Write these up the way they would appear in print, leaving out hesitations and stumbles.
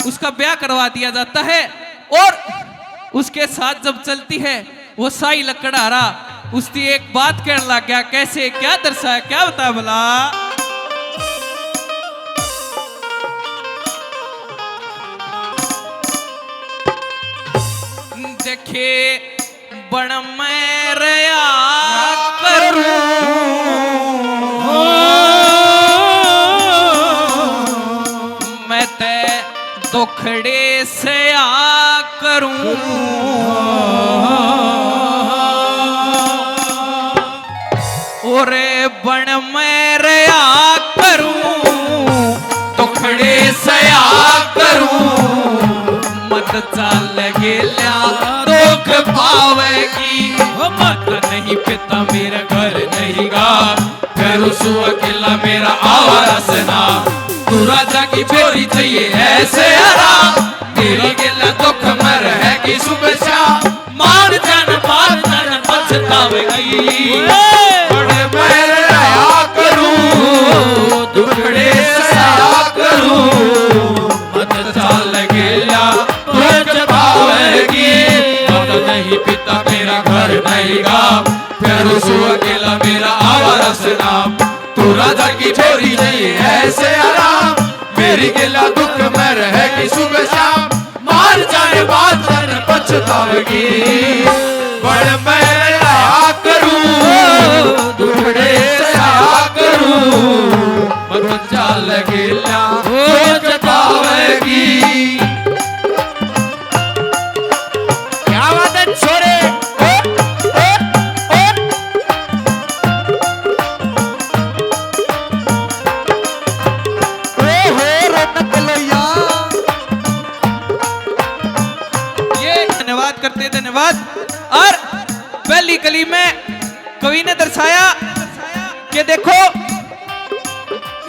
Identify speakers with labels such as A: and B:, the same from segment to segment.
A: उसका ब्याह करवा दिया जाता है। और उसके साथ जब चलती है वो साई लकड़हारा उसकी एक बात कहने लग गया। कैसे, क्या दर्शाया, क्या बताया भला? देखे बण मैं रया करूं, मैं ते दुखड़े से आ करूं। ओरे बण मैं रया करूं, दुखड़े से आ करूं, मत चाल गेल्या दुख पावेगी, मत नहीं पिता मेरा घर नहीं गा, फिर उसु अकेला मेरा आवारा सना, तू राजा की बेटी चाहिए ऐसे आराम, मेरी गेला दुख में रहेगी सुबह शाम, मान जान पछतावेगी, बड़े मैं रहा करूं, दुखड़े से आ करूं, मत चाल गेल्या नहीं पिता मेरा घर नहीं गाँव, फिर उसु अकेला मेरा आवारा नाम, तू राजा की छोरी नहीं ऐसे आराम, मेरी गिला दुख में रहेगी सुबह शाम, मार जाए बात कर पछतावेगी, बड़ मैं रहा करूं, दुखड़े से आ करूं, मत चाल गिला पछतावेगी। धन्यवाद। और पहली कली में कवि ने दर्शाया कि देखो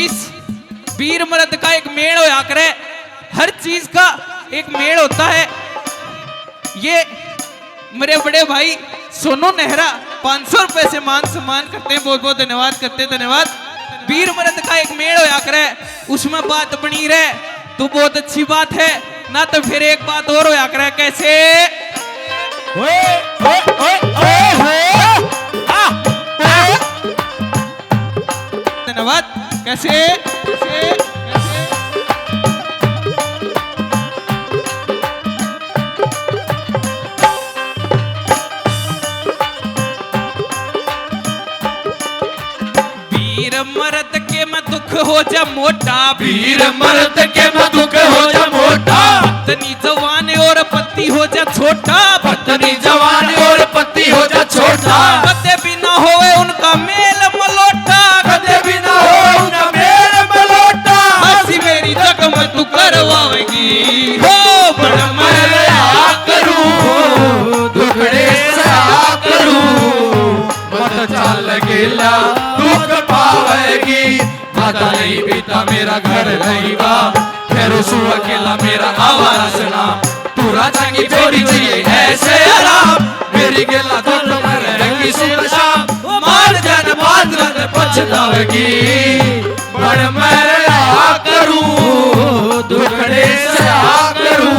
A: इस वीर मर्द का एक मेल होया करे, हर चीज का एक मेल होता है। ये मेरे बड़े भाई सोनू नेहरा 500 रुपए से मान सम्मान करते हैं, बहुत बहुत धन्यवाद करते हैं, धन्यवाद। वीर मर्द का एक मेल होया करे, उसमें बात बनी रहे तो बहुत अच्छी बात है, ना तो फिर एक बात और होया करे। कैसे? धन्यवाद। कैसे? वीर मर्द के में दुख हो जा मोटा,
B: वीर मर्द के में दुख हो जा मोटा,
A: पत्नी जवान और पति हो जा छोटा,
B: पत्नी जवान और पति हो जा छोटा,
A: कदे भी ना होए उनका मेल मलोटा,
B: कदे भी ना होए उनका मेल मलोटा,
A: हंसी मेरी जग में तू करवाएगी, हो बड़
B: मैं रहा करूं, दुखड़े से आ करूं, मत चाल गेला दुख पावेगी, माता नहीं पिता मेरा घर रहेगा, फिर उसु अकेला मेरा आवारा सना, तू राजा की बेटी चाहिए ऐसे आराम, मेरी गिला दुख में रहेगी सुबह शाम, मार जान बात न पछतावेगी, बड़ मैं रहा करूं, दुखड़े से आ करूं,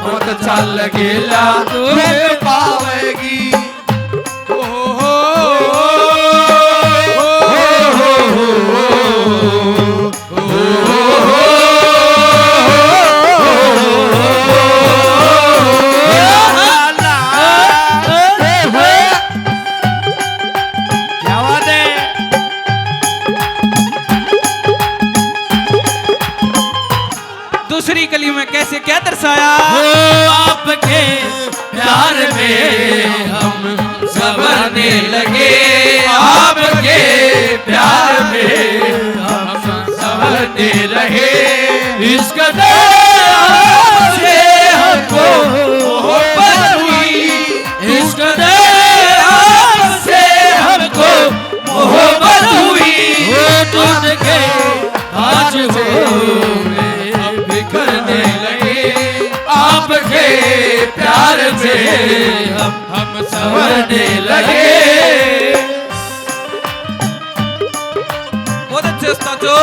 B: मत चाल गेला दुख पावेगी।
A: दूसरी कली में कैसे क्या दर्शाया?
B: आपके प्यार में हम संवरने लगे, आपके प्यार में हम संवरने लगे, इस कदर से हमको मोहब्बत हुई, इस कदर से हमको मोहब्बत हुई, तुझके आज हो बिखरने लगे, आपके प्यार से हम संवरने लगे।
A: बहुत अच्छे उस्ताद जो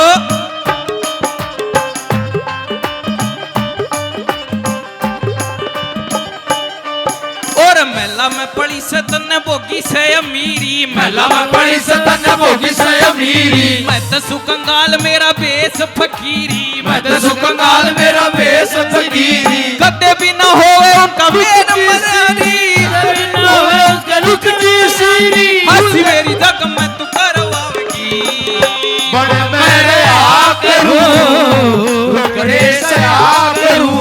A: में पड़ी से तन्ने भोगी से अमीरी,
B: महला में पड़ी से तन्ने भोगी से अमीरी।
A: मैं तो सुकंगाल मेरा बेस फकीरी,
B: मैं तो सुकंगाल मेरा बेस फकीरी।
A: कदे भी न होवे उनका मेर मरारी, हंसी मेरी जग में तू करवावेगी।
B: बड़े मेरे आकरू टुकड़े से आकरू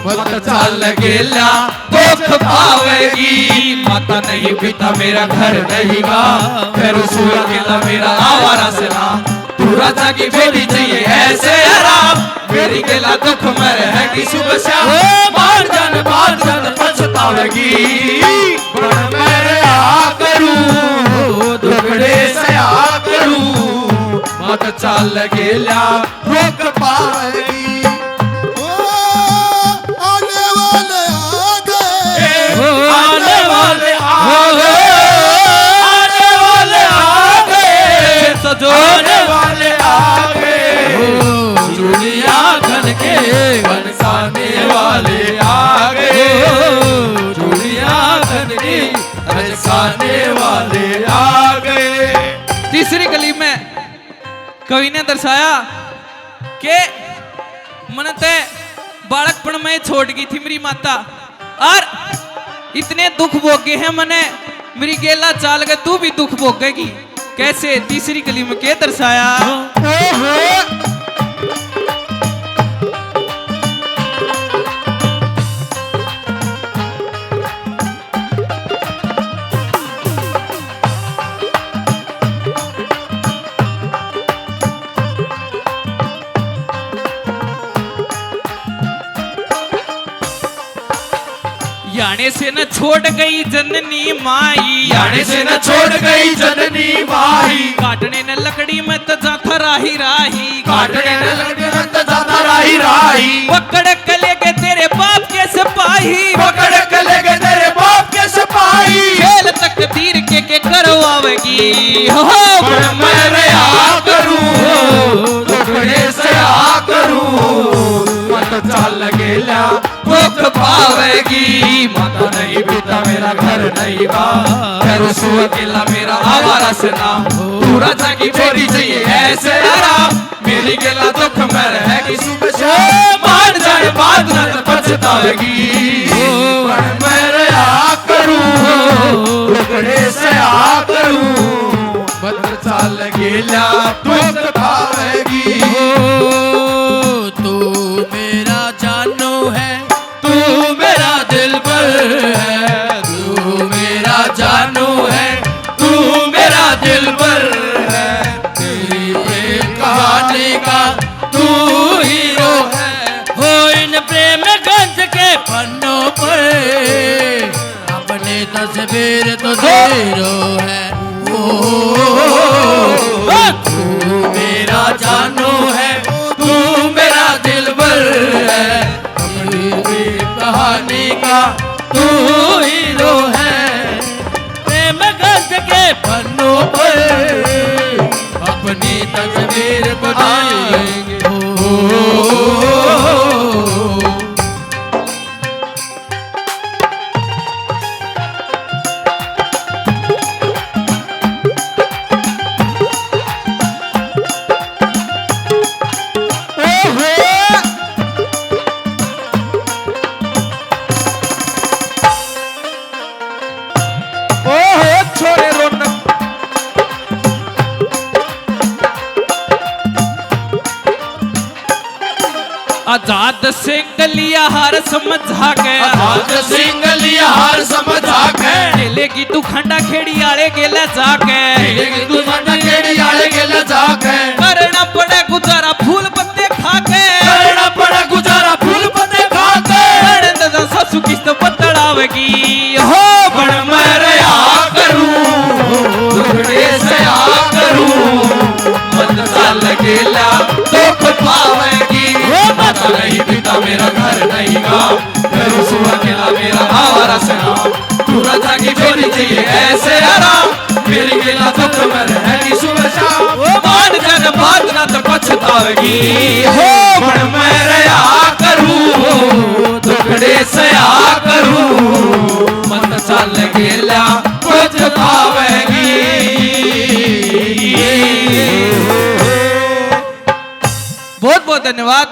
B: मत चाल गेला दुख पावेगी। माता नहीं पिता मेरा घर नहीं गा, फिर उस अकेला मेरा आवारा से नाम। तू राजा की बेटी चाहिए ऐसे आराम, मेरी गेला दुख में रहेगी सुबह शाम। बार जान पछतावेगी। बड़ मेरे आकरू दुखड़े से आकरू मत चाल गेला दुख पावेगी। आने वाले आ गए, सजोने वाले आ गए। चूड़ियां खन के बनसाने वाले आ गए। चूड़ियां खन के बनसाने वाले आ गए।
A: तीसरी कली में कवि ने दर्शाया कि मन ते बालकपन में छोड़ गई थी मेरी माता, और इतने दुख भोगे हैं मने, मेरी गेला चाल गए तू भी दुख भोगेगी। कैसे? तीसरी कली में क्या दर्शाया? याने से न छोड़ गई जननी माई,
B: याने से न छोड़ गई जननी माई।
A: काटने न लकड़ी में तो जाता राही राही,
B: काटने न लकड़ी में तो जाता राही राही।
A: पकड़ के ले गए तेरे बाप के सिपाही,
B: पकड़ के ले गए तेरे बाप के सिपाही।
A: खेल तकदीर के करवावेगी। हो
B: बड़ मेरे आकरू टुकड़े से आकरू मत चाल गेला दुख पावेगी। माता नहीं पिता मेरा घर नहीं बा, फिर उस अकेला मेरा आवारा से नाम। तू राजा की बेटी चाहिए ऐसे आराम, मेरी गेला दुख में रहेगी सुबह शाम। मान जाए बात न पछतावेगी। बड़ मेरे आकरू टुकड़े से आकरू मत चाल गेला दुख पावेगी। तू मेरा जानू है, तू मेरा दिलबर है। तू मेरा जानू है, तू मेरा दिलबर है। तेरी प्रेम कहानी का तू हीरो है।
C: हो इन प्रेम गंज के पन्नों पर अपने तस्वीर तो जीरो है।
B: तू मेरा जानू है, तू मेरा दिलबर है। अपनी कहानी का तू हीरो है।
C: प्रेम गंज के
B: पन्नों पर अपनी तस्वीर बनाएंगे। छोरे रोना
A: आजाद सिंह लिया हार समझा गया,
B: आजाद सिंह लिया हार समझा के।
A: खेलेगी तू खंडा खेड़ी आले गेला जाके,
B: खेलेगी तू खंडा खेड़ी आले गेला जाके।
A: करना पड़े गुजारा फूल पत्ते खाके,
B: करना पड़ा गुजारा फूल पत्ते खाके।
A: ससु किस्त पतड़ावेगी। हो
B: बड़ मेरे आकरू टुकड़े से आकरू मत चाल गेला दुख पावेगी। माता नहीं पिता मेरा घर नहीं गाँव, फिर उस अकेला मेरा आवारा से नाम। तू राजा की बेटी चाहिए ऐसे आराम, मेरी गेला दुख में रहेगी सुबह शाम। मान जन बात न तो पछतावेगी। हो बड़ मेरे आकरू टुकड़े से आकरू मत चाल लगेला पछतावेगी।
A: बहुत बहुत धन्यवाद।